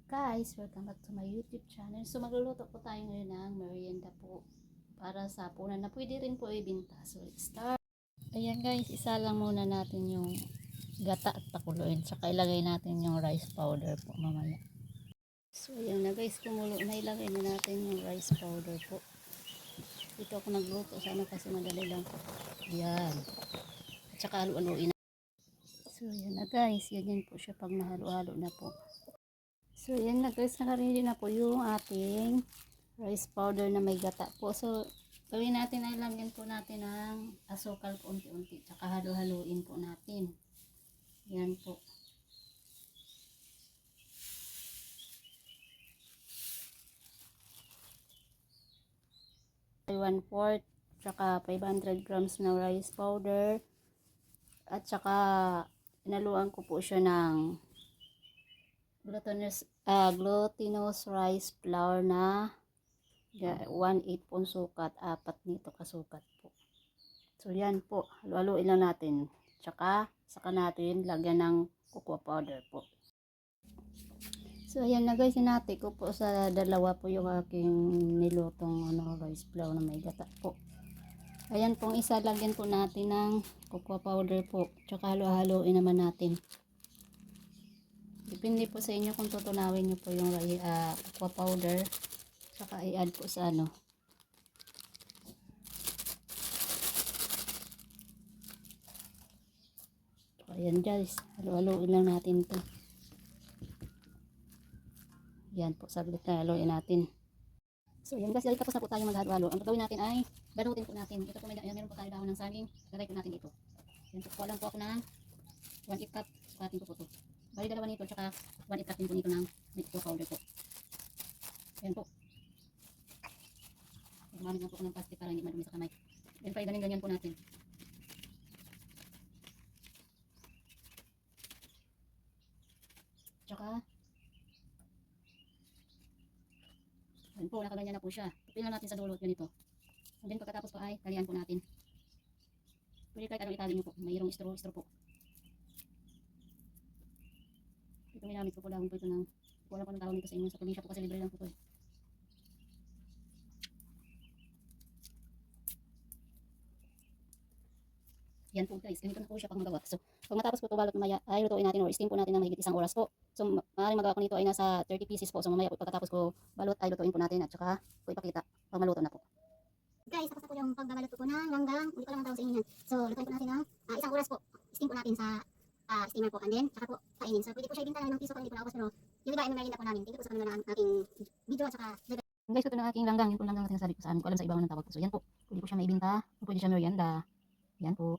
Guys, welcome back to my YouTube channel. So magluluto po tayo ngayon ng merienda po para sa punan na pwede rin po ibinta. So let's start. Ayan guys, isa lang muna natin yung gata at pakuluin. Saka ilagay natin yung rice powder po mamaya. So ayan na guys, kumulo na, ilagay na natin yung rice powder po. Dito ako nagluto sana kasi madali lang po. Ayan. At saka halu-haluin na. So ayan na guys, ganyan po siya pag nahalo-halo na po. So, yan na guys, nakaready na po yung ating rice powder na may gata po. So, gawin natin ay lagyan po natin ng asukal po unti-unti. Tsaka halo-haluin po natin. Yan po. One-fourth, tsaka 500 grams na rice powder. At tsaka, inaluan ko po siya ng glutinous rice flour na 1/8 pong sukat, 4 nito kasukat po. So yan po, halo-haluin lang natin. Tsaka saka natin lagyan ng cocoa powder po. So ayan na guys, hinati ko po sa dalawa po yung aking nilutong rice flour na may gata po. Ayan pong isa, lagyan po natin ng cocoa powder po. Tsaka halo-haluin naman natin. Depende po sa inyo kung tutunawin nyo po yung cocoa powder. Saka i-add po sa So, ayan guys, halo-haluin lang natin ito. Yan po, saglit na haluin natin. So yan guys, tapos na po tayo maghalo-halo. Ang gagawin natin ay balutin po natin. Ito po meron po tayo dahon ng saging. Lagay po natin dito. Yan po, kuha lang po ako ng 1/8 cup. Sukatin ko po ito. Bali dalawa nito, tsaka 1/8 cup din po nito ng cocoa powder po. Yan po. Gumamit lang po ako ng plastic para hindi madumi sa kamay. Yan pa, ganyan po natin. Tsaka yan po, nakaganyan na po siya. Ipin natin sa dulot ganito. And then pagkatapos po ay talian po natin. Pwede kahit anong itali nyo po. Mayroong straw po. Ito ginamit ko po dahon po ito ng, wala ko ng tawag nito sa inyo. Sa probinsya po kasi libre lang po ito eh. Yan po guys, ganito na po siya pag magawa. So, pag matapos po ito balot mamaya, ay lutuin natin or steam po natin ng mahigit 1 oras po. So, maaaring magawa ko nito ay nasa 30 pieces po. So, mamaya po pagkatapos ko balot ay lutuin po natin at saka po ipakita pag maluto na po. Guys, tapos na po yung pagbabalot po ng langgang. Hindi ko lang ang tawag sa inyo yan. So, lutuin po natin ng 1 oras po. Steam po natin sa steamer po. And then, saka po kainin. So, pwede po siya ibinta ng piso kung hindi po naubos. Pero, yung iba ay merienda po namin. Thank you po sa kanila ng aking video at saka guys, ito na aking langgang. Yung po langgang natin sabi ko saan. Ko alam sa ibabaw ng tawag po. So, yan po. Pwede po siya maibinta. Pwede siya merienda. Yan po.